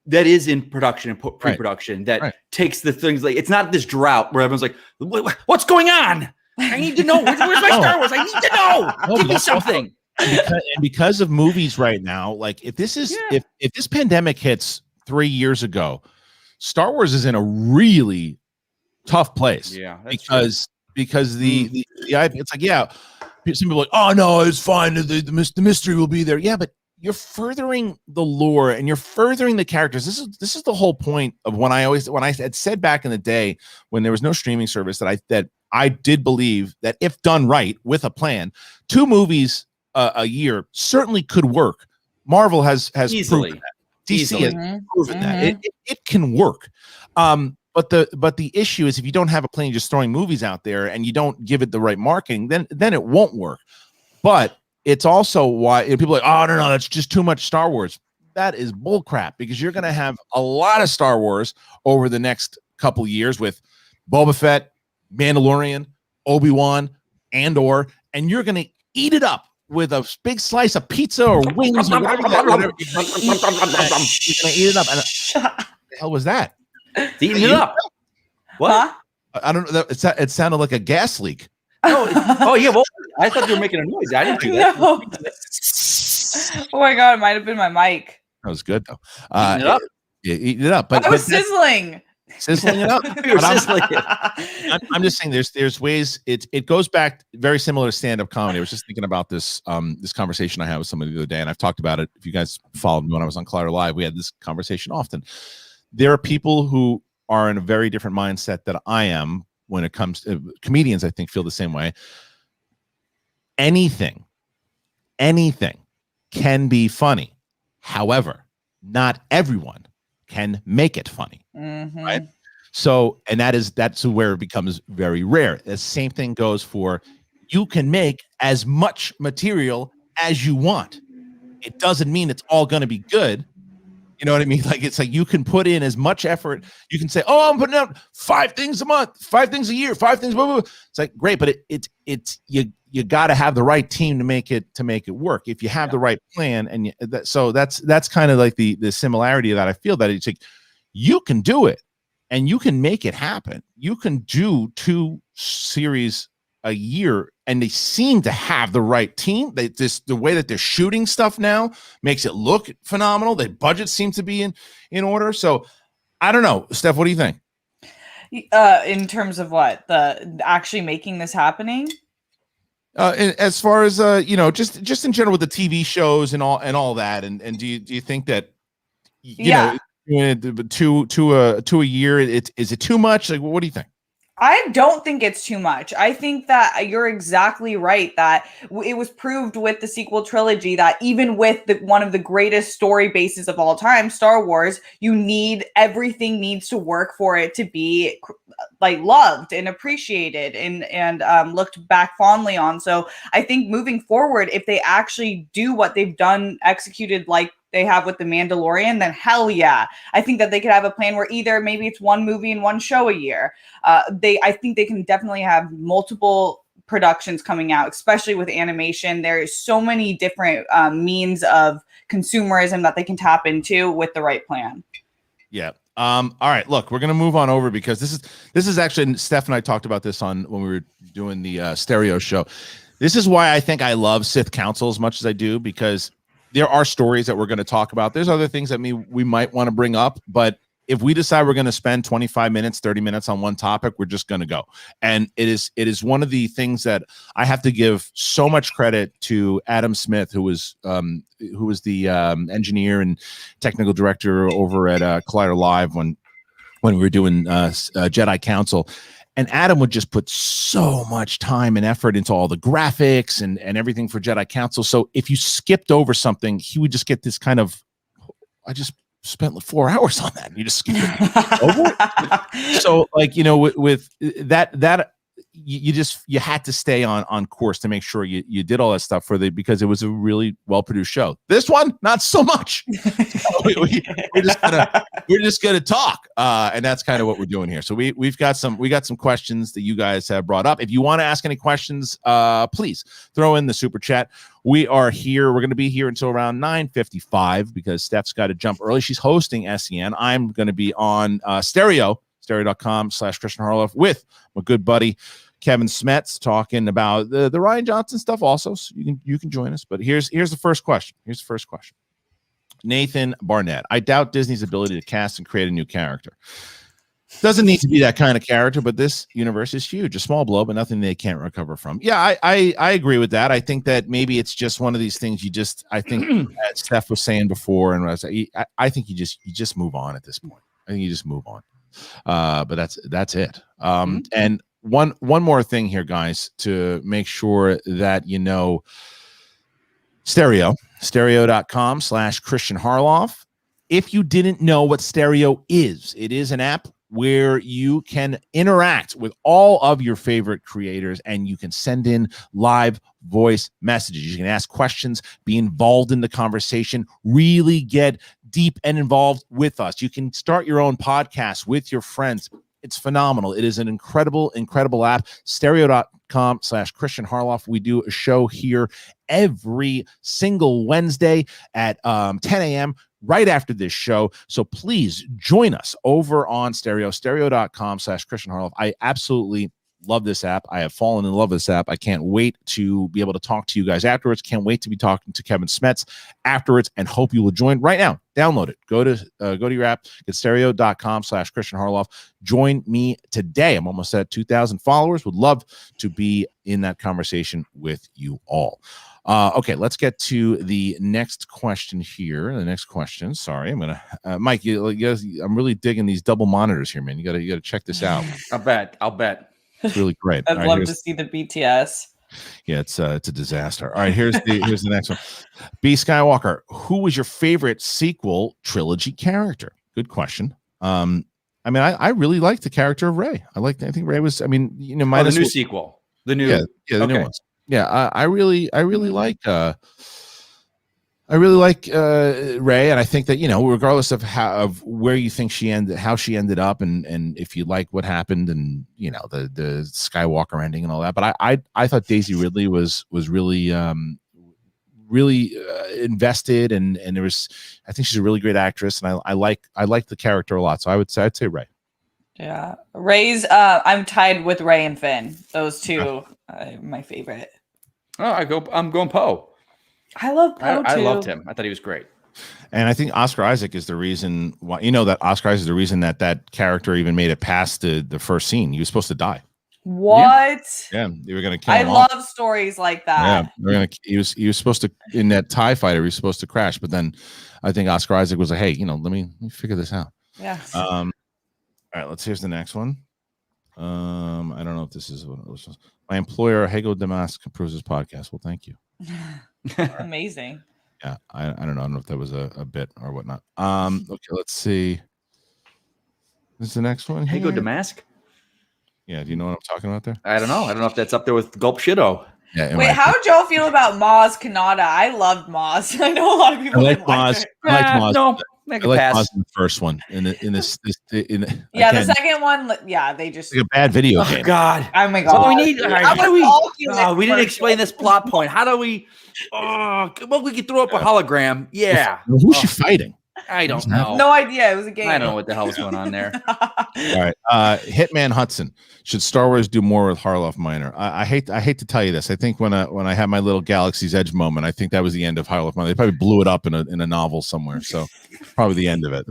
Speaker 3: that is in production and pre-production that takes the things like it's not this drought where everyone's like, what's going on? I need to know. Where's my Star Wars? I need to know. Give me something.
Speaker 1: And because of movies right now, like if this pandemic hits 3 years ago, Star Wars is in a really tough place.
Speaker 3: Yeah,
Speaker 1: because the it's like some people are like, oh no, it's fine. The mystery will be there. Yeah, but you're furthering the lore and you're furthering the characters. This is the whole point of when I had said back in the day when there was no streaming service that I did believe that if done right with a plan, 2 movies a year certainly could work. Marvel has
Speaker 3: easily
Speaker 1: proven that. DC has proven that it can work. But the issue is if you don't have a plan, you're just throwing movies out there and you don't give it the right marketing, then it won't work. But it's also why people are like, oh no, that's just too much Star Wars. That is bullcrap because you're going to have a lot of Star Wars over the next couple years with Boba Fett, Mandalorian, Obi-Wan, Andor, and you're going to eat it up with a big slice of pizza or wings or whatever. You're going to eat it up. And, what the hell was that?
Speaker 3: Eating it up. What?
Speaker 2: Huh?
Speaker 1: I don't know. It sounded like a gas leak.
Speaker 3: No, oh yeah. Well, I thought you were making a noise. I didn't do that.
Speaker 2: No. Oh my god, it might have been my mic.
Speaker 1: That was good though.
Speaker 3: Eating it up.
Speaker 1: Eating it up. But
Speaker 2: I was sizzling.
Speaker 1: Sizzling it up.
Speaker 3: You're sizzling it.
Speaker 1: I'm just saying there's ways it goes back very similar to stand-up comedy. I was just thinking about this this conversation I had with somebody the other day, and I've talked about it. If you guys followed me when I was on Collider Live, we had this conversation often. There are people who are in a very different mindset that I am when it comes to comedians. I think feel the same way. Anything can be funny. However, not everyone can make it funny. Right? So, and that's where it becomes very rare. The same thing goes for you can make as much material as you want. It doesn't mean it's all going to be good. You know what I mean? Like, it's like you can put in as much effort. You can say, "Oh, I'm putting out 5 things a month, 5 things a year, 5 things." Blah, blah, blah. It's like great, but it's you got to have the right team to make it work. If you have the right plan, and so that's kind of like the similarity that I feel that it's like you can do it and you can make it happen. You can do 2 series a year, and they seem to have the right team. The way that they're shooting stuff now makes it look phenomenal. The budgets seem to be in order. So I don't know, Steph, what do you think?
Speaker 2: In terms of what, the actually making this happening?
Speaker 1: As far as just in general with the TV shows and all that, and do you think that you know, two a year, is it too much? Like, what do you think?
Speaker 2: I don't think it's too much. I think that you're exactly right that it was proved with the sequel trilogy that even with one of the greatest story bases of all time, Star Wars, everything needs to work for it to be like loved and appreciated and looked back fondly on. So I think moving forward, if they actually do what they've done, executed like they have with the Mandalorian, then hell yeah. I think that they could have a plan where either maybe it's 1 movie and 1 show a year. I think they can definitely have multiple productions coming out, especially with animation. There is so many different means of consumerism that they can tap into with the right plan.
Speaker 1: Yeah. All right, look, we're gonna move on over because this is actually, Steph and I talked about this when we were doing the stereo show. This is why I think I love Sith Council as much as I do, because there are stories that we're going to talk about. There's other things that we might want to bring up, but if we decide we're going to spend 25 minutes, 30 minutes on one topic, we're just going to go. And it is one of the things that I have to give so much credit to Adam Smith, who was the engineer and technical director over at Collider Live when we were doing Jedi Council. And Adam would just put so much time and effort into all the graphics and everything for Jedi Council. So if you skipped over something, he would just get this kind of, I just spent 4 hours on that. And you just skip it over it. So like, with that, you had to stay on course to make sure you did all that stuff because it was a really well-produced show. This one, not so much. We're just gonna talk, and that's kind of what we're doing here. So we got some questions that you guys have brought up. If you want to ask any questions, please throw in the super chat. We are here. We're going to be here until around 9:55 because Steph's got to jump early. She's hosting SEN. I'm going to be on stereo.com/Christian Harloff with my good buddy Kevin Smets talking about the Rian Johnson stuff also. So you can join us. But here's the first question. Nathan Barnett. I doubt Disney's ability to cast and create a new character. Doesn't need to be that kind of character, but this universe is huge. A small blow, but nothing they can't recover from. Yeah, I agree with that. I think that maybe it's just one of these things I think as Steph was saying before, and I think you just move on at this point. I think you just move on. But that's it. And one more thing here, guys, to make sure that you know, stereo.com/Christian Harloff. If you didn't know what Stereo is, it is an app where you can interact with all of your favorite creators and you can send in live voice messages. You can ask questions, be involved in the conversation, really get deep and involved with us. You can start your own podcast with your friends. It's phenomenal. It is an incredible app. Stereo.com/Christian Harloff. We do a show here every single Wednesday at 10 a.m. right after this show. So please join us over on stereo.com/Christian Harloff. I absolutely love this app. I have fallen in love with this app. I can't wait to be able to talk to you guys afterwards. Can't wait to be talking to Kevin Smets afterwards, and hope you will join right now. Download it. Go to your app. Get stereo.com/Christian Harloff. Join me today. I'm almost at 2,000 followers. Would love to be in that conversation with you all. Okay, let's get to the next question here. The next question. Sorry, I'm gonna Mike. I'm really digging these double monitors here, man. You gotta check this out.
Speaker 3: I'll bet.
Speaker 1: It's really great.
Speaker 2: I'd love to see the BTS.
Speaker 1: Yeah, it's a disaster. All right, here's the next one. B. Skywalker, who was your favorite sequel trilogy character? Good question. I mean, I really liked the character of Rey. I think Rey was. I mean, you know,
Speaker 3: the new sequel, the new,
Speaker 1: the new ones. Yeah, I really like. I really like Rey, and I think that, you know, regardless of where you think how she ended up, and if you like what happened, and you know the Skywalker ending and all that, but I thought Daisy Ridley was really invested, and there was, I think she's a really great actress, and I like the character a lot, so I'd say Rey.
Speaker 2: Yeah, Rey's. I'm tied with Rey and Finn. Those two, my favorite.
Speaker 3: Oh, I'm going Poe.
Speaker 2: I love Poe too.
Speaker 3: I loved him. I thought he was great.
Speaker 1: And I think Oscar Isaac is the reason why, you know, that Oscar Isaac is the reason that character even made it past the first scene. He was supposed to die.
Speaker 2: What?
Speaker 1: Yeah, they were going to kill him.
Speaker 2: I love stories like that.
Speaker 1: Yeah, he was supposed to, in that TIE fighter, he was supposed to crash, but then I think Oscar Isaac was like, hey, you know, let me figure this out.
Speaker 2: Yeah.
Speaker 1: All right, here's the next one. I don't know if this is what it was. My employer, Hego Damask, approves this podcast. Well, thank you.
Speaker 2: Amazing.
Speaker 1: Yeah, I don't know. I don't know if that was a bit or whatnot. Okay, let's see. This is the next one.
Speaker 3: Hego Damask?
Speaker 1: Yeah, do you know what I'm talking about there?
Speaker 3: I don't know. I don't know if that's up there with Gulp Shido.
Speaker 1: Yeah.
Speaker 2: Wait, how did y'all feel about Maz Kanata? I loved Maz. I know a lot of people.
Speaker 1: I like Maz. I like Maz.
Speaker 3: No,
Speaker 1: I like Maz in the first one.
Speaker 2: The second one. Yeah, they just
Speaker 1: like a bad video game.
Speaker 3: God.
Speaker 2: Oh my God.
Speaker 3: So we need.
Speaker 2: How do
Speaker 3: we didn't explain this plot point. How do we? Oh, well, we could throw up a hologram. Yeah.
Speaker 1: Who's she fighting?
Speaker 3: I don't know.
Speaker 2: No idea. It was a game.
Speaker 3: I don't know what the hell was going on there.
Speaker 1: All right. Hitman Hudson. Should Star Wars do more with Harloff Minor? I hate to tell you this. I think when I had my little Galaxy's Edge moment, I think that was the end of Harloff Minor. They probably blew it up in a novel somewhere. So probably the end of it.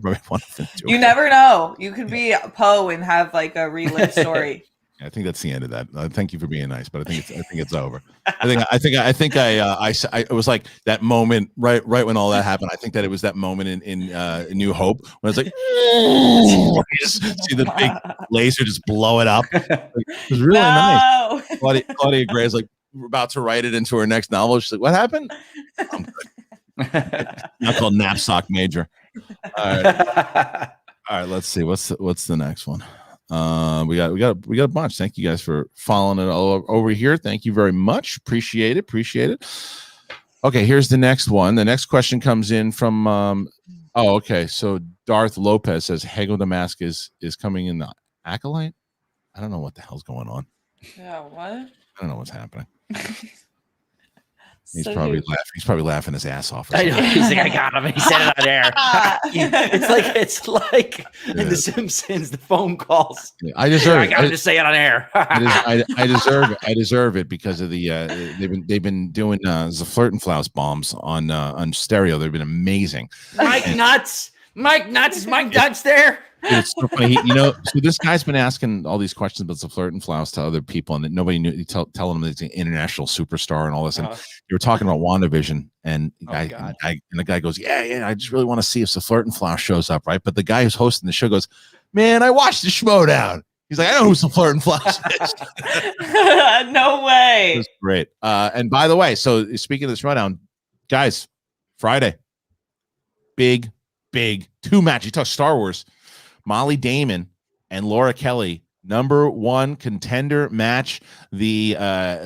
Speaker 2: You never know. You could be Poe and have like a relived story.
Speaker 1: I think that's the end of that. Thank you for being nice, but I think it's over. I think it was like that moment right when all that happened. I think that it was that moment in New Hope when it's like you just see the big laser just blow it up. It was really nice. Claudia Gray is like about to write it into her next novel. She's like, "What happened?" I'm good. Not called Knapsack Major. All right. Let's see. What's the next one? We got a bunch. Thank you guys for following it all over here. Thank you very much. Appreciate it. Okay, here's the next one. The next question comes in from okay. So Darth Lopez says Hego Damask is coming in the Acolyte. I don't know what the hell's going on.
Speaker 2: Yeah, what?
Speaker 1: I don't know what's happening. He's probably laughing his ass off.
Speaker 3: I know. He's like, I got him. He said it on air. it's like in The Simpsons, the phone calls.
Speaker 1: Yeah, I deserve.
Speaker 3: I got to say it on air.
Speaker 1: I deserve it because of the they've been doing the Flirt and Flouse bombs on stereo. They've been amazing.
Speaker 3: Mike Nuts is Mike Nuts there.
Speaker 1: Dude, it's so funny. So this guy's been asking all these questions about the Flirt and Flouse to other people, and nobody knew. Telling them that he's an international superstar and all this. And you were talking about WandaVision, and the guy goes, "Yeah, I just really want to see if the Flirt and Flouse shows up, right?" But the guy who's hosting the show goes, "Man, I watched the Schmodown." He's like, "I know who the Flirt and Flouse is."
Speaker 2: No way.
Speaker 1: It was great. And by the way, so speaking of the Schmodown, guys, Friday, big two matches. You talk Star Wars. Molly Damon and Laura Kelly #1 contender match. The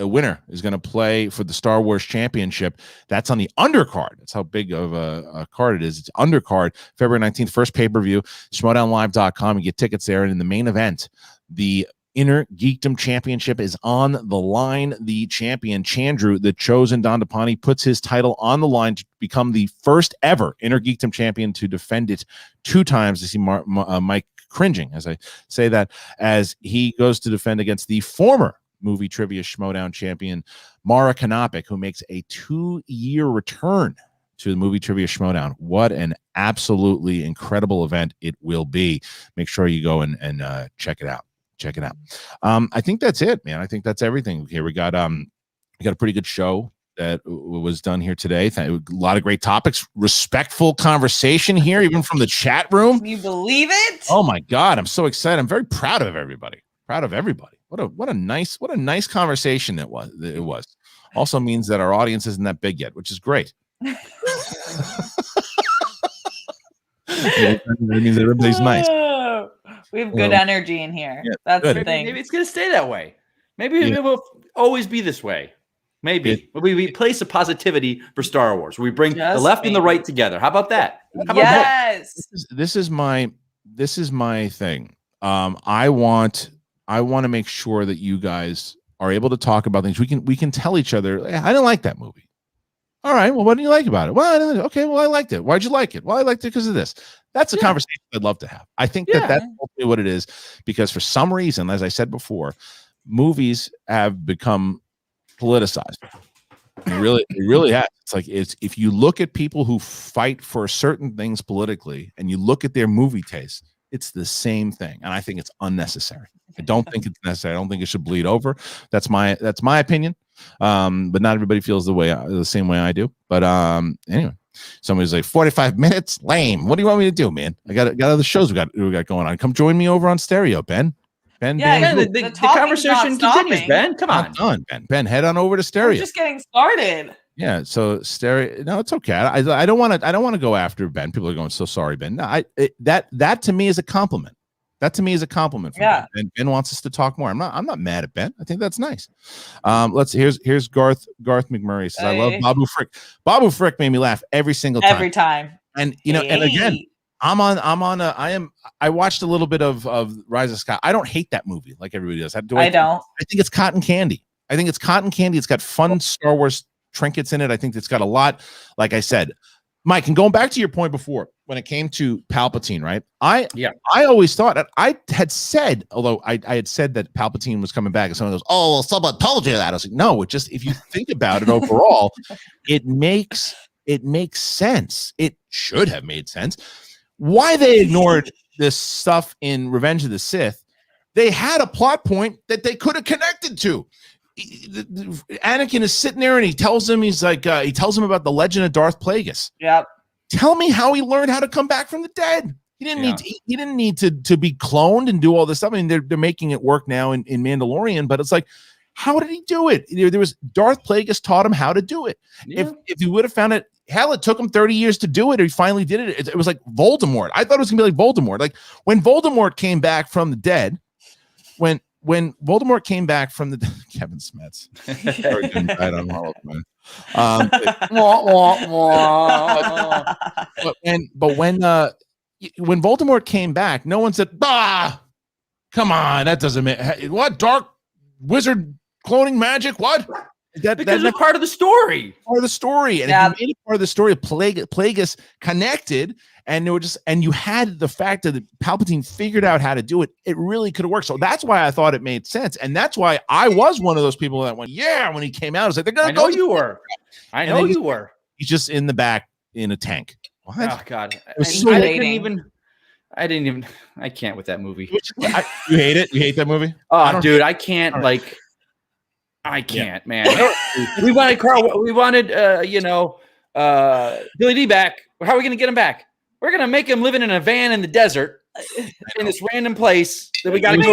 Speaker 1: winner is going to play for the Star Wars Championship. That's on the undercard. That's how big of a card it is. It's undercard, February 19th, first pay-per-view, schmodownlive.com. You get tickets there. And in the main event, the Inner Geekdom Championship is on the line. The champion, Chandru, the chosen Dandapani, puts his title on the line to become the first ever Inner Geekdom champion to defend it 2 times. I see Mike cringing as I say that, as he goes to defend against the former Movie Trivia Schmodown champion, Mara Kanopik, who makes a 2-year return to the Movie Trivia Schmodown. What an absolutely incredible event it will be. Make sure you go and check it out. Check it out. I think that's it, man. I think that's everything here. We got a pretty good show that was done here today. A lot of great topics, respectful conversation here, even from the chat room.
Speaker 2: Can you believe it?
Speaker 1: Oh my God, I'm so excited. I'm very proud of everybody. What a nice conversation it was. Also means that our audience isn't that big yet, which is great. It means everybody's nice.
Speaker 2: We have good energy in here. Yeah, that's good. The thing.
Speaker 3: Maybe it's going to stay that way. Maybe it will always be this way. Maybe we place a positivity for Star Wars. We bring the left and the right together. How about that?
Speaker 2: Yes.
Speaker 1: This is my thing. I want to make sure that you guys are able to talk about things. We can tell each other, hey, I didn't like that movie. All right. Well, what do you like about it? Well, okay. Well, I liked it. Why'd you like it? Well, I liked it because of this. That's a conversation I'd love to have. I think that's what it is, because for some reason, as I said before, movies have become politicized. It really has. It's like if you look at people who fight for certain things politically and you look at their movie taste, it's the same thing. And I think it's unnecessary. I don't think it's necessary. I don't think it should bleed over. That's my opinion. But not everybody feels the same way I do. But anyway, somebody's like 45 minutes, lame. What do you want me to do, man? I got other shows we got going on. Come join me over on Stereo, Ben.
Speaker 3: The conversation continues, Ben. Come on.
Speaker 1: Not done, Ben, head on over to Stereo.
Speaker 2: We're just getting started.
Speaker 1: Yeah, so Stereo. No, it's okay. I don't want to go after Ben. People are going, so sorry, Ben. No, that to me is a compliment. That to me is a compliment. Ben. Ben wants us to talk more. I'm not mad at Ben. I think that's nice. Here's Garth McMurray says, I love Babu Frick. Babu Frick made me laugh every single time.
Speaker 2: Every time.
Speaker 1: And and again, I watched a little bit of Rise of Skywalker. I don't hate that movie like everybody does. I don't. I think it's cotton candy. It's got fun Star Wars trinkets in it. I think it's got a lot, like I said, Mike, and going back to your point before, when it came to Palpatine, right? I always thought that I had said, although I had said that Palpatine was coming back, and someone goes, "Oh, well, someone told you that." I was like, "No, it just, if you think about it overall, it makes sense. It should have made sense. Why they ignored this stuff in Revenge of the Sith? They had a plot point that they could have connected to. Anakin is sitting there and he tells him about the legend of Darth Plagueis.
Speaker 2: Yep.
Speaker 1: Tell me how he learned how to come back from the dead. He didn't need to be cloned and do all this stuff. I mean, they're making it work now in Mandalorian, but it's like, how did he do it? There was Darth Plagueis taught him how to do it. Yeah. If he would have found it, hell, it took him 30 years to do it, or he finally did it. It was like Voldemort. I thought it was gonna be like Voldemort. Like when Voldemort came back from the dead, when Voldemort came back from the Kevin Smets. But when Voldemort came back, no one said, "Bah, come on, that doesn't make what dark wizard cloning magic? What?"
Speaker 3: Because it's part of the story.
Speaker 1: Part of the story, and if you made it part of the story, Plagueis connected. And you had the fact that Palpatine figured out how to do it. It really could have worked. So that's why I thought it made sense. And that's why I was one of those people that went, yeah, when he came out, I was like, they're going to go.
Speaker 3: You were. I know you were.
Speaker 1: He's just in the back in a tank. What?
Speaker 3: Oh, God. I can't with that movie.
Speaker 1: You hate it? You hate that movie?
Speaker 3: Oh, dude, I can't. Like, I can't, man. We wanted Billy D back. How are we going to get him back? We're going to make him living in a van in the desert in this random place that we got to go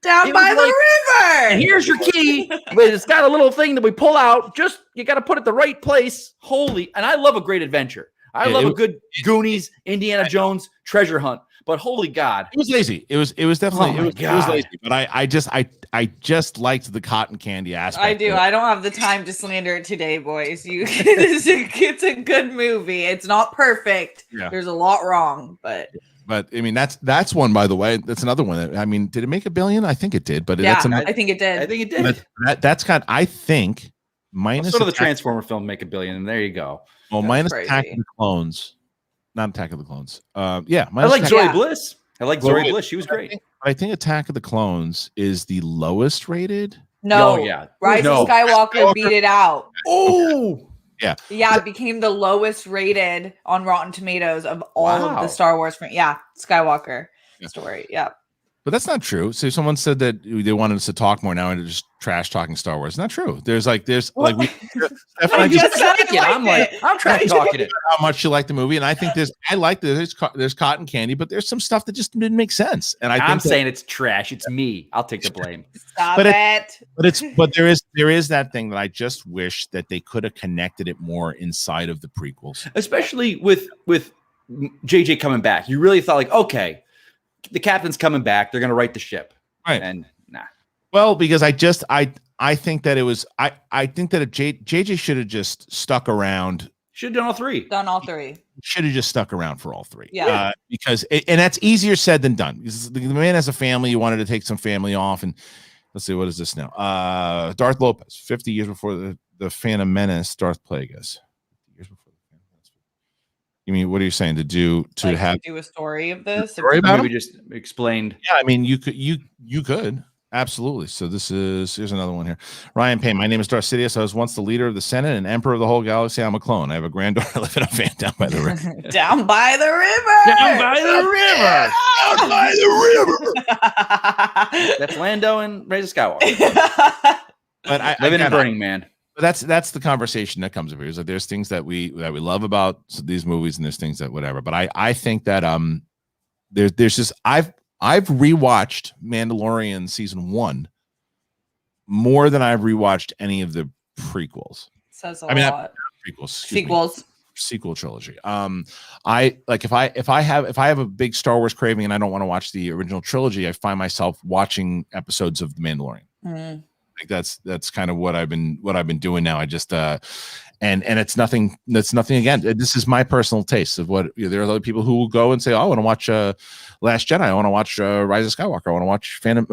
Speaker 2: down by the river.
Speaker 3: And here's your key. But it's got a little thing that we pull out. Just, you got to put it the right place. And I love a great adventure. I love a good Goonies, Indiana Jones treasure hunt. But holy God,
Speaker 1: it was lazy. It was definitely
Speaker 3: Oh my
Speaker 1: it was
Speaker 3: God.
Speaker 1: lazy. But I just liked the cotton candy aspect.
Speaker 2: I do.
Speaker 1: of it.
Speaker 2: I don't have the time to slander it today, boys. It's a good movie. It's not perfect.
Speaker 1: Yeah.
Speaker 2: There's a lot wrong, but
Speaker 1: I mean, that's one, by the way. That's another one. I mean, did it make $1 billion? I think it did. But
Speaker 2: yeah,
Speaker 1: that's another,
Speaker 2: I think it did.
Speaker 3: I think it did.
Speaker 1: that's kind. I think minus
Speaker 3: Sort of the
Speaker 1: Attack-
Speaker 3: Transformer film make $1 billion, and there you go.
Speaker 1: Well,
Speaker 2: That's
Speaker 1: minus
Speaker 2: crazy.
Speaker 1: Attack of the Clones, not Attack of the Clones. Yeah,
Speaker 3: I
Speaker 1: minus
Speaker 3: like
Speaker 1: Attack-
Speaker 3: Zoe
Speaker 2: Yeah.
Speaker 3: Bliss. I like
Speaker 1: Well,
Speaker 3: Zoe
Speaker 1: wait,
Speaker 3: Bliss. She was great.
Speaker 1: I think Attack of the Clones is the lowest rated.
Speaker 2: No,
Speaker 3: Oh, yeah.
Speaker 2: Rise
Speaker 3: No.
Speaker 2: of Skywalker beat it out.
Speaker 3: Oh,
Speaker 2: Yeah, it became the lowest rated on Rotten Tomatoes of all of
Speaker 3: Wow.
Speaker 2: the Star Wars. Yeah, Skywalker
Speaker 1: Yeah.
Speaker 2: story. Yeah.
Speaker 1: But that's not true. So someone said that they wanted us to talk more now and just trash talking Star Wars. It's not true. There's like Steph and I just
Speaker 2: said I
Speaker 3: I'm
Speaker 2: liked
Speaker 3: like, I'm trash talking it.
Speaker 1: how much you like the movie, and I think there's cotton candy, but there's some stuff that just didn't make sense. And
Speaker 3: I'm
Speaker 1: think
Speaker 3: saying it's trash. It's me. I'll take the blame.
Speaker 2: Stop
Speaker 1: But
Speaker 2: it.
Speaker 1: but there is that thing that I just wish that they could have connected it more inside of the prequels.
Speaker 3: Especially with JJ coming back. You really thought like, okay, the captain's coming back. They're going to right the ship.
Speaker 1: Right.
Speaker 3: And nah.
Speaker 1: Well, because I think that it was I think that JJ should have just stuck around.
Speaker 3: Should have done all three.
Speaker 2: Done all three.
Speaker 1: Should have just stuck around for all three.
Speaker 2: Yeah.
Speaker 1: Because and that's easier said than done. Because the man has a family. You wanted to take some family off, and let's see, what is this now? Darth Lopez, 50 years before the Phantom Menace, Darth Plagueis. Years before the Phantom Menace. You mean, what are you saying to do
Speaker 2: Like,
Speaker 1: have
Speaker 2: do a story of this?
Speaker 1: story about
Speaker 3: Maybe
Speaker 1: him?
Speaker 3: just explained.
Speaker 1: Yeah, I mean, you could absolutely. So here's another one here. Ryan Payne. My name is Darth Sidious. I was once the leader of the Senate and emperor of the whole galaxy. I'm a clone. I have a granddaughter living in a van down by the river.
Speaker 2: Down by the river.
Speaker 3: Down by the river.
Speaker 1: Down by the river.
Speaker 3: That's Lando and Rise of Skywalker.
Speaker 1: But I
Speaker 3: Living in
Speaker 1: again,
Speaker 3: Burning Man.
Speaker 1: But that's the conversation that comes up here. Is that there's things that we love about these movies, and there's things that whatever. But I think that there's just I've rewatched Mandalorian season 1 more than I've rewatched any of the prequels.
Speaker 2: Says a
Speaker 1: I mean,
Speaker 2: lot.
Speaker 1: Prequels, excuse me.
Speaker 2: Sequels.
Speaker 1: Sequel trilogy. I like if I have a big Star Wars craving and I don't want to watch the original trilogy, I find myself watching episodes of The Mandalorian.
Speaker 2: Mm.
Speaker 1: Like that's kind of what I've been doing now. I just and it's nothing. That's nothing again. This is my personal taste of what there are other people who will go and say, "Oh, I want to watch Last Jedi. I want to watch Rise of Skywalker. I want to watch Phantom.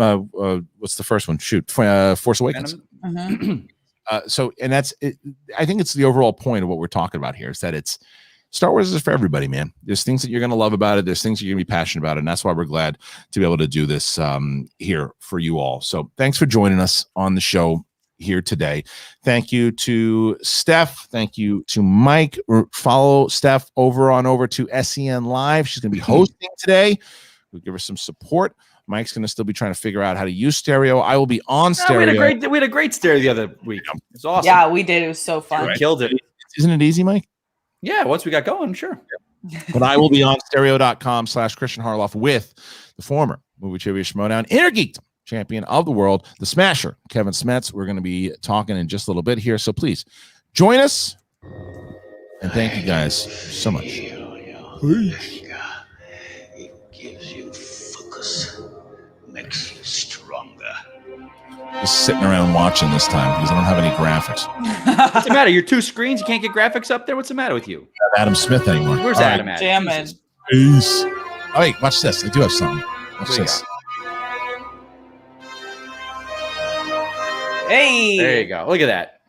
Speaker 1: What's the first one? Shoot, Force Awakens."
Speaker 2: Mhm.
Speaker 1: So, and that's it. I think it's the overall point of what we're talking about here is that it's Star Wars is for everybody, man. There's things that you're going to love about it. There's things you're going to be passionate about it. And that's why we're glad to be able to do this here for you all. So thanks for joining us on the show here today. Thank you to Steph. Thank you to Mike. Follow Steph over to SEN Live. She's going to be hosting today. We'll give her some support. Mike's going to still be trying to figure out how to use stereo. I will be on stereo.
Speaker 3: We had a great stereo the other week. It's awesome.
Speaker 2: Yeah, we did. It was so fun.
Speaker 3: We killed it.
Speaker 1: Isn't it easy, Mike?
Speaker 3: Yeah, once we got going, sure.
Speaker 1: But I will be on stereo.com/Christian Harloff with the former Movie Trivia Schmodown Inner Geek champion of the world, the Smasher, Kevin Smets. We're going to be talking in just a little bit here. So please join us. And thank you guys so much. Peace.
Speaker 4: It gives you focus, makes you stronger.
Speaker 1: Just sitting around watching this time because I don't have any graphics.
Speaker 3: What's the matter? You're 2 screens. You can't get graphics up there. What's the matter with you?
Speaker 1: Adam Smith anymore.
Speaker 3: Where's
Speaker 1: All
Speaker 3: Adam
Speaker 1: right.
Speaker 3: at?
Speaker 2: Jamming.
Speaker 3: Jesus.
Speaker 1: Peace. Oh, wait, watch this. I do have something. Watch
Speaker 3: What do you
Speaker 1: this.
Speaker 2: Hey.
Speaker 3: There you go. Look at that.